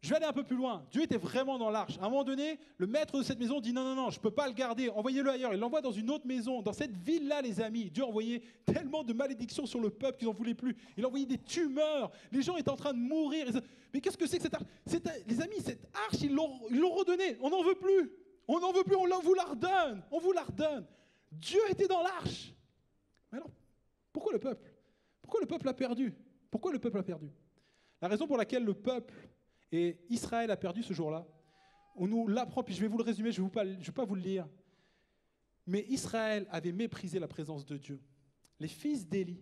Je vais aller un peu plus loin. Dieu était vraiment dans l'arche. À un moment donné, le maître de cette maison dit non, je ne peux pas le garder. Envoyez-le ailleurs. Il l'envoie dans une autre maison. Dans cette ville-là, les amis, Dieu envoyait tellement de malédictions sur le peuple qu'ils n'en voulaient plus. Il envoyait des tumeurs. Les gens étaient en train de mourir. Mais qu'est-ce que c'est que cette arche? Les amis, cette arche, ils l'ont redonnée. On n'en veut plus. On n'en veut plus. On vous la redonne. On vous la redonne. Dieu était dans l'arche. Mais alors, pourquoi le peuple? Pourquoi le peuple a perdu? Pourquoi le peuple a perdu? La raison pour laquelle le peuple et Israël a perdu ce jour-là, on nous l'apprend, puis je vais vous le résumer, je ne vais pas vous le lire. Mais Israël avait méprisé la présence de Dieu. Les fils d'Élie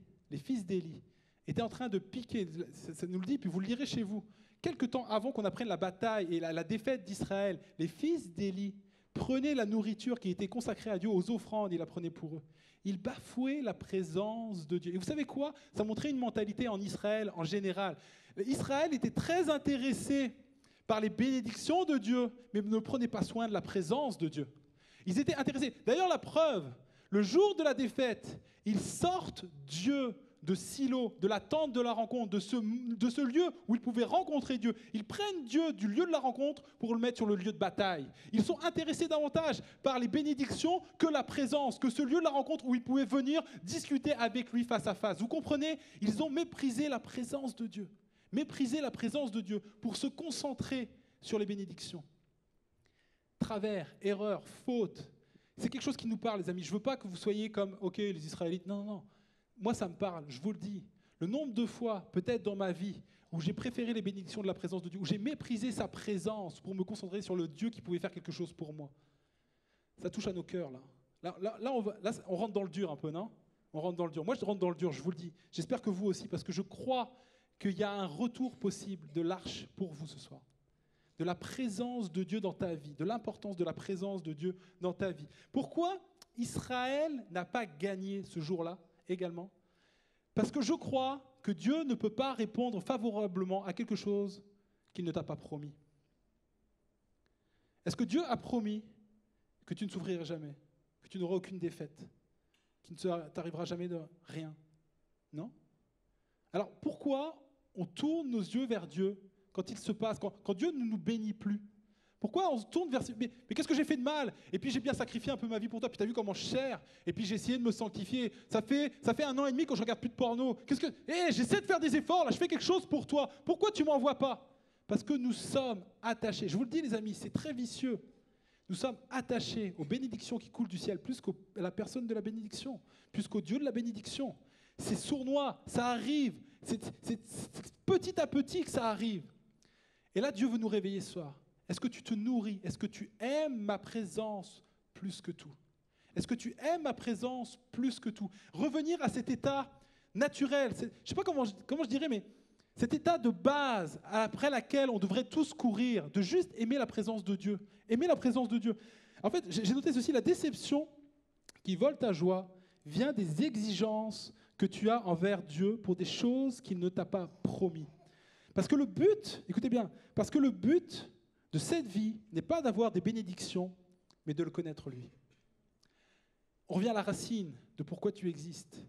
étaient en train de piquer, ça nous le dit, puis vous le lirez chez vous. Quelque temps avant qu'on apprenne la bataille et la défaite d'Israël, les fils d'Élie prenaient la nourriture qui était consacrée à Dieu, aux offrandes, ils la prenaient pour eux. Ils bafouaient la présence de Dieu. Et vous savez quoi? Ça montrait une mentalité en Israël en général. Israël était très intéressé par les bénédictions de Dieu, mais ne prenait pas soin de la présence de Dieu. Ils étaient intéressés. D'ailleurs, la preuve, le jour de la défaite, ils sortent Dieu de Silo, de la tente de la rencontre, de ce lieu où ils pouvaient rencontrer Dieu. Ils prennent Dieu du lieu de la rencontre pour le mettre sur le lieu de bataille. Ils sont intéressés davantage par les bénédictions que la présence, que ce lieu de la rencontre où ils pouvaient venir discuter avec lui face à face. Vous comprenez? Ils ont méprisé la présence de Dieu. Mépriser la présence de Dieu pour se concentrer sur les bénédictions. Travers, erreur, faute, c'est quelque chose qui nous parle, les amis. Je ne veux pas que vous soyez comme, ok, les Israélites. Non. Moi, ça me parle, je vous le dis. Le nombre de fois, peut-être dans ma vie, où j'ai préféré les bénédictions de la présence de Dieu, où j'ai méprisé sa présence pour me concentrer sur le Dieu qui pouvait faire quelque chose pour moi. Ça touche à nos cœurs, là. Là, on rentre dans le dur un peu, non? On rentre dans le dur. Moi, je rentre dans le dur, je vous le dis. J'espère que vous aussi, parce que je crois qu'il y a un retour possible de l'arche pour vous ce soir. De la présence de Dieu dans ta vie, de l'importance de la présence de Dieu dans ta vie. Pourquoi Israël n'a pas gagné ce jour-là également? Parce que je crois que Dieu ne peut pas répondre favorablement à quelque chose qu'il ne t'a pas promis. Est-ce que Dieu a promis que tu ne souffriras jamais, que tu n'auras aucune défaite, qu'il ne t'arrivera jamais de rien? Non? Alors pourquoi on tourne nos yeux vers Dieu quand il se passe, quand Dieu ne nous bénit plus? Pourquoi on se tourne vers... Mais qu'est-ce que j'ai fait de mal? Et puis j'ai bien sacrifié un peu ma vie pour toi, puis tu as vu comment je sers, et puis j'ai essayé de me sanctifier. Ça fait 1 an et demi que je regarde plus de porno. J'essaie de faire des efforts, là, je fais quelque chose pour toi. Pourquoi tu ne m'envoies pas? Parce que nous sommes attachés. Je vous le dis, les amis, c'est très vicieux. Nous sommes attachés aux bénédictions qui coulent du ciel, plus qu'à la personne de la bénédiction, plus qu'au Dieu de la bénédiction. C'est sournois, ça arrive. C'est petit à petit que ça arrive. Et là, Dieu veut nous réveiller ce soir. Est-ce que tu te nourris? Est-ce que tu aimes ma présence plus que tout? Est-ce que tu aimes ma présence plus que tout? Revenir à cet état naturel, je ne sais pas comment je dirais, mais cet état de base après laquelle on devrait tous courir, de juste aimer la présence de Dieu. Aimer la présence de Dieu. En fait, j'ai noté ceci, la déception qui vole ta joie vient des exigences que tu as envers Dieu pour des choses qu'il ne t'a pas promis. Parce que le but, écoutez bien, parce que le but de cette vie n'est pas d'avoir des bénédictions, mais de le connaître lui. On revient à la racine de pourquoi tu existes,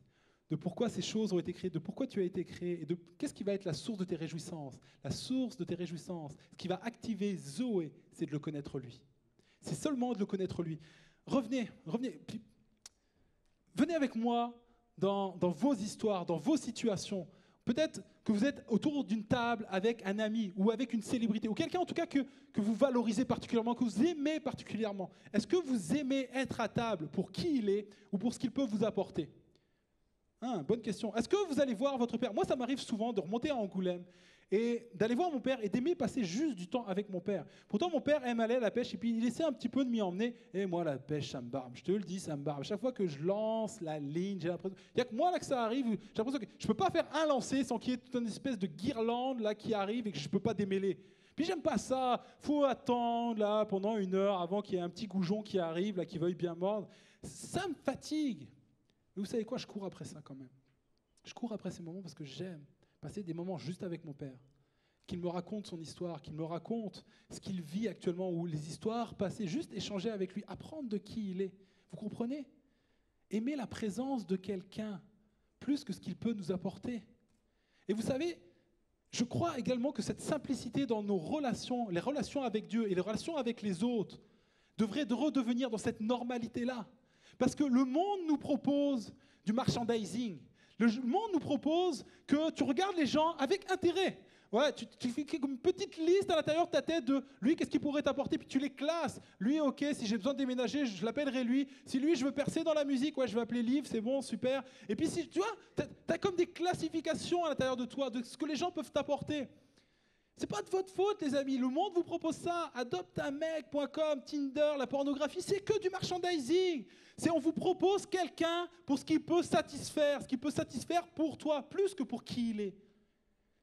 de pourquoi ces choses ont été créées, de pourquoi tu as été créé, et de qu'est-ce qui va être la source de tes réjouissances. La source de tes réjouissances, ce qui va activer Zoé, c'est de le connaître lui. C'est seulement de le connaître lui. Revenez, puis venez avec moi dans vos histoires, dans vos situations. Peut-être que vous êtes autour d'une table avec un ami ou avec une célébrité, ou quelqu'un en tout cas que vous valorisez particulièrement, que vous aimez particulièrement. Est-ce que vous aimez être à table pour qui il est ou pour ce qu'il peut vous apporter? Bonne question. Est-ce que vous allez voir votre père? Moi, ça m'arrive souvent de remonter à Angoulême et d'aller voir mon père et d'aimer passer juste du temps avec mon père. Pourtant, mon père aime aller à la pêche et puis il essaie un petit peu de m'y emmener. Et moi, la pêche, ça me barbe. Je te le dis, ça me barbe. Chaque fois que je lance la ligne, j'ai l'impression... Il n'y a que moi là que ça arrive. J'ai l'impression que je ne peux pas faire un lancer sans qu'il y ait toute une espèce de guirlande là qui arrive et que je ne peux pas démêler. Puis j'aime pas ça, faut attendre là pendant 1 heure avant qu'il y ait un petit goujon qui arrive, là, qui veuille bien mordre. Ça me fatigue. Mais vous savez quoi, je cours après ça quand même. Je cours après ces moments parce que j'aime passer des moments juste avec mon père. Qu'il me raconte son histoire, qu'il me raconte ce qu'il vit actuellement, ou les histoires passées, juste échanger avec lui, apprendre de qui il est. Vous comprenez ? Aimer la présence de quelqu'un plus que ce qu'il peut nous apporter. Et vous savez, je crois également que cette simplicité dans nos relations, les relations avec Dieu et les relations avec les autres, devrait redevenir dans cette normalité-là. Parce que le monde nous propose du merchandising. Le monde nous propose que tu regardes les gens avec intérêt. Ouais, tu fais une petite liste à l'intérieur de ta tête de lui, qu'est-ce qu'il pourrait t'apporter, puis tu les classes. Lui, ok, si j'ai besoin de déménager, je l'appellerai lui. Si lui, je veux percer dans la musique, ouais, je vais appeler Liv, c'est bon, super. Et puis, si tu vois, tu as comme des classifications à l'intérieur de toi, de ce que les gens peuvent t'apporter. C'est pas de votre faute, les amis. Le monde vous propose ça. Adopteunmec.com, Tinder, la pornographie, c'est que du merchandising. On vous propose quelqu'un pour ce qu'il peut satisfaire, pour toi, plus que pour qui il est.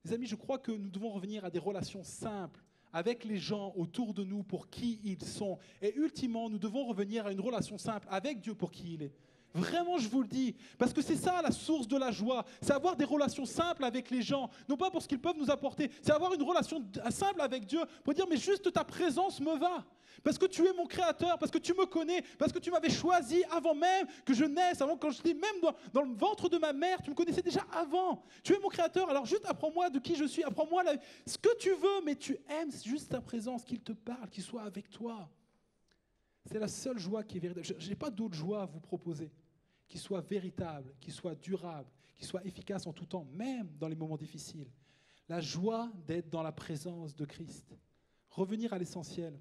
Les amis, je crois que nous devons revenir à des relations simples avec les gens autour de nous pour qui ils sont. Et ultimement, nous devons revenir à une relation simple avec Dieu pour qui il est. Vraiment, je vous le dis, parce que c'est ça la source de la joie, c'est avoir des relations simples avec les gens, non pas pour ce qu'ils peuvent nous apporter, c'est avoir une relation simple avec Dieu, pour dire mais juste ta présence me va, parce que tu es mon créateur, parce que tu me connais, parce que tu m'avais choisi avant même que je naisse, avant quand j'étais même dans le ventre de ma mère, tu me connaissais déjà avant, tu es mon créateur, alors juste apprends-moi de qui je suis, apprends-moi ce que tu veux, mais tu aimes juste ta présence, qu'il te parle, qu'il soit avec toi. C'est la seule joie qui est véritable. Je n'ai pas d'autre joie à vous proposer qui soit véritable, qui soit durable, qui soit efficace en tout temps, même dans les moments difficiles. La joie d'être dans la présence de Christ. Revenir à l'essentiel.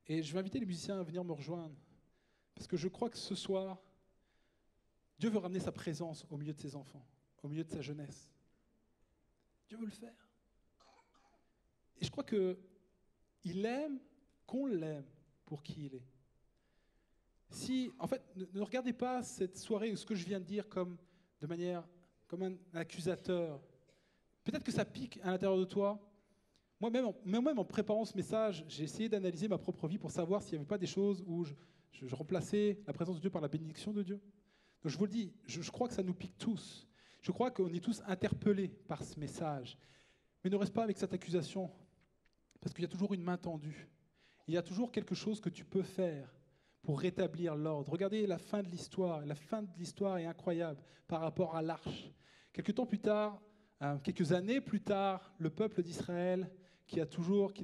Et je vais inviter les musiciens à venir me rejoindre, parce que je crois que ce soir, Dieu veut ramener sa présence au milieu de ses enfants, au milieu de sa jeunesse. Dieu veut le faire. Et je crois qu'il aime qu'on l'aime pour qui il est. En fait, ne regardez pas cette soirée ou ce que je viens de dire comme un accusateur. Peut-être que ça pique à l'intérieur de toi. Moi-même, en préparant ce message, j'ai essayé d'analyser ma propre vie pour savoir s'il n'y avait pas des choses où je remplaçais la présence de Dieu par la bénédiction de Dieu. Donc je vous le dis, je crois que ça nous pique tous. Je crois qu'on est tous interpellés par ce message. Mais ne reste pas avec cette accusation, parce qu'il y a toujours une main tendue. Il y a toujours quelque chose que tu peux faire pour rétablir l'ordre. Regardez la fin de l'histoire. La fin de l'histoire est incroyable par rapport à l'arche. Quelques années plus tard, le peuple d'Israël qui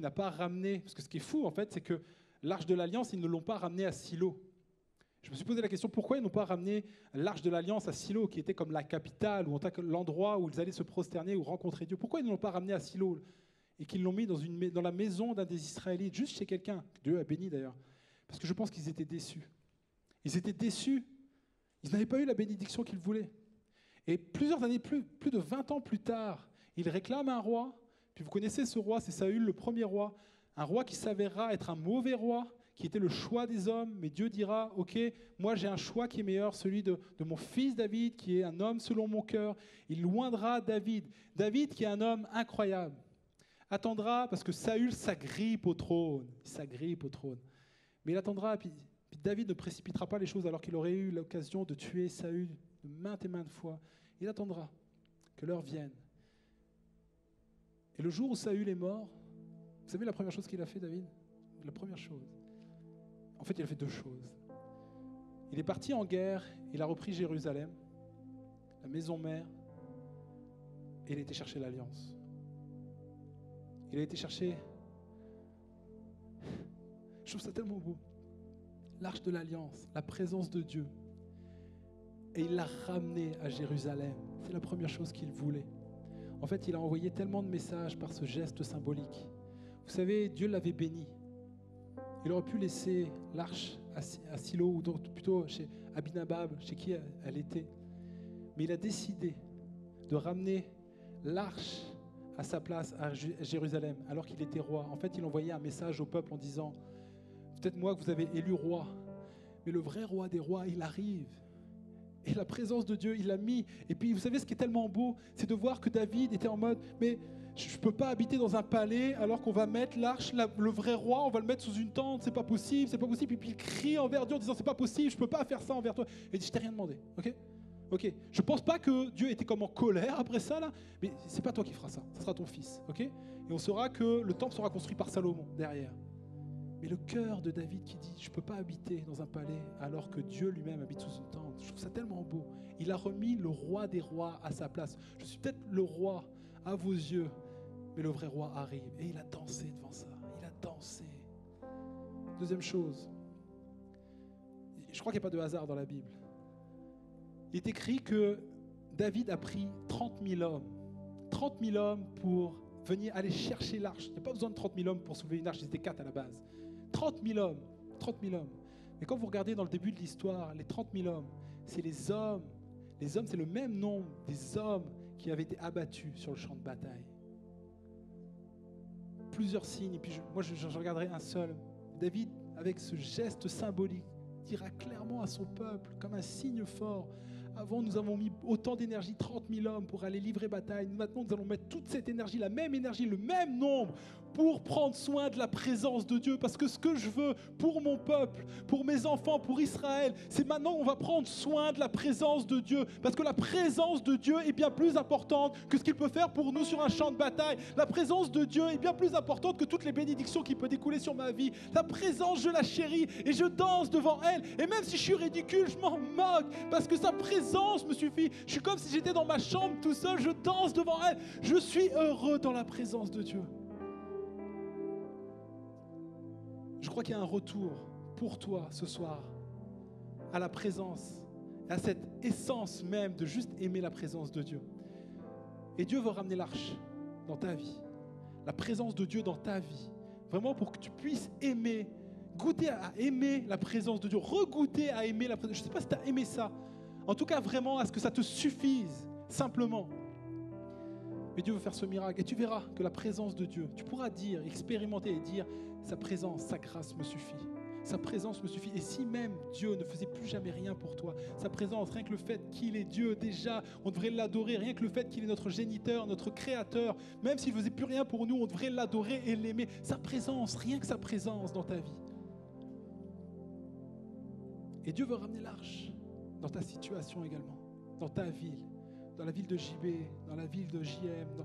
n'a pas ramené, parce que ce qui est fou en fait, c'est que l'arche de l'Alliance, ils ne l'ont pas ramenée à Silo. Je me suis posé la question, pourquoi ils n'ont pas ramené l'arche de l'Alliance à Silo, qui était comme la capitale, ou en tout cas l'endroit où ils allaient se prosterner ou rencontrer Dieu. Pourquoi ils ne l'ont pas ramené à Silo et qu'ils l'ont mis dans la maison d'un des Israélites, juste chez quelqu'un, que Dieu a béni d'ailleurs. Parce que je pense qu'ils étaient déçus. Ils étaient déçus. Ils n'avaient pas eu la bénédiction qu'ils voulaient. Et plusieurs années, plus de 20 ans plus tard, ils réclament un roi. Puis vous connaissez ce roi, c'est Saül, le premier roi. Un roi qui s'avérera être un mauvais roi, qui était le choix des hommes. Mais Dieu dira, ok, moi j'ai un choix qui est meilleur, celui de mon fils David, qui est un homme selon mon cœur. Il loindra David. David qui est un homme incroyable. Attendra, parce que Saül s'agrippe au trône. Il s'agrippe au trône. Mais il attendra, puis David ne précipitera pas les choses alors qu'il aurait eu l'occasion de tuer Saül de maintes et maintes fois. Il attendra que l'heure vienne. Et le jour où Saül est mort, vous savez la première chose qu'il a fait, David ? La première chose. En fait, il a fait 2 choses. Il est parti en guerre, il a repris Jérusalem, la maison mère, et il a été chercher l'alliance. Il a été chercher... Je trouve ça tellement beau. L'arche de l'Alliance, la présence de Dieu. Et il l'a ramené à Jérusalem. C'est la première chose qu'il voulait. En fait, il a envoyé tellement de messages par ce geste symbolique. Vous savez, Dieu l'avait béni. Il aurait pu laisser l'arche à Silo, ou plutôt chez Abinadab, chez qui elle était. Mais il a décidé de ramener l'arche à sa place à Jérusalem, alors qu'il était roi. En fait, il envoyait un message au peuple en disant... Peut-être moi que vous avez élu roi, mais le vrai roi des rois, il arrive. Et la présence de Dieu, il l'a mis. Et puis, vous savez, ce qui est tellement beau, c'est de voir que David était en mode, mais je ne peux pas habiter dans un palais alors qu'on va mettre l'arche, le vrai roi, on va le mettre sous une tente, c'est pas possible, c'est pas possible. Et puis il crie envers Dieu en disant, c'est pas possible, je peux pas faire ça envers toi. Et il dit, je t'ai rien demandé, ok? Ok, je pense pas que Dieu était comme en colère après ça, là, mais c'est pas toi qui feras ça, ce sera ton fils, ok? Et on saura que le temple sera construit par Salomon derrière. Mais le cœur de David qui dit, je ne peux pas habiter dans un palais alors que Dieu lui-même habite sous une tente. Je trouve ça tellement beau. Il a remis le roi des rois à sa place. Je suis peut-être le roi à vos yeux, mais le vrai roi arrive. Et il a dansé devant ça. Il a dansé. Deuxième chose, je crois qu'il n'y a pas de hasard dans la Bible. Il est écrit que David a pris 30 000 hommes. 30 000 hommes pour venir aller chercher l'arche. Il n'y a pas besoin de 30 000 hommes pour soulever une arche, ils étaient 4 à la base. 30 000 hommes, 30 000 hommes. Mais quand vous regardez dans le début de l'histoire, les 30 000 hommes, c'est les hommes. Les hommes, c'est le même nombre des hommes qui avaient été abattus sur le champ de bataille. Plusieurs signes, et puis je regarderai un seul. David, avec ce geste symbolique, dira clairement à son peuple, comme un signe fort, avant, nous avons mis autant d'énergie, 30 000 hommes, pour aller livrer bataille. Maintenant, nous allons mettre toute cette énergie, la même énergie, le même nombre, pour prendre soin de la présence de Dieu. Parce que ce que je veux pour mon peuple, pour mes enfants, pour Israël, c'est maintenant on va prendre soin de la présence de Dieu. Parce que la présence de Dieu est bien plus importante que ce qu'il peut faire pour nous sur un champ de bataille. La présence de Dieu est bien plus importante que toutes les bénédictions qui peuvent découler sur ma vie. La présence, je la chéris et je danse devant elle. Et même si je suis ridicule, je m'en moque parce que sa présence me suffit. Je suis comme si j'étais dans ma chambre tout seul, je danse devant elle. Je suis heureux dans la présence de Dieu. Je crois qu'il y a un retour pour toi ce soir à la présence, à cette essence même de juste aimer la présence de Dieu. Et Dieu veut ramener l'arche dans ta vie, la présence de Dieu dans ta vie, vraiment pour que tu puisses aimer, goûter à aimer la présence de Dieu, regoûter à aimer la présence. Je ne sais pas si tu as aimé ça, en tout cas vraiment à ce que ça te suffise, simplement. Mais Dieu veut faire ce miracle et tu verras que la présence de Dieu, tu pourras dire, expérimenter et dire, sa présence, sa grâce me suffit. Sa présence me suffit. Et si même Dieu ne faisait plus jamais rien pour toi, sa présence, rien que le fait qu'il est Dieu, déjà, on devrait l'adorer. Rien que le fait qu'il est notre géniteur, notre créateur, même s'il ne faisait plus rien pour nous, on devrait l'adorer et l'aimer. Sa présence, rien que sa présence dans ta vie. Et Dieu veut ramener l'arche dans ta situation également, dans ta ville, dans la ville de JB, dans la ville de JM,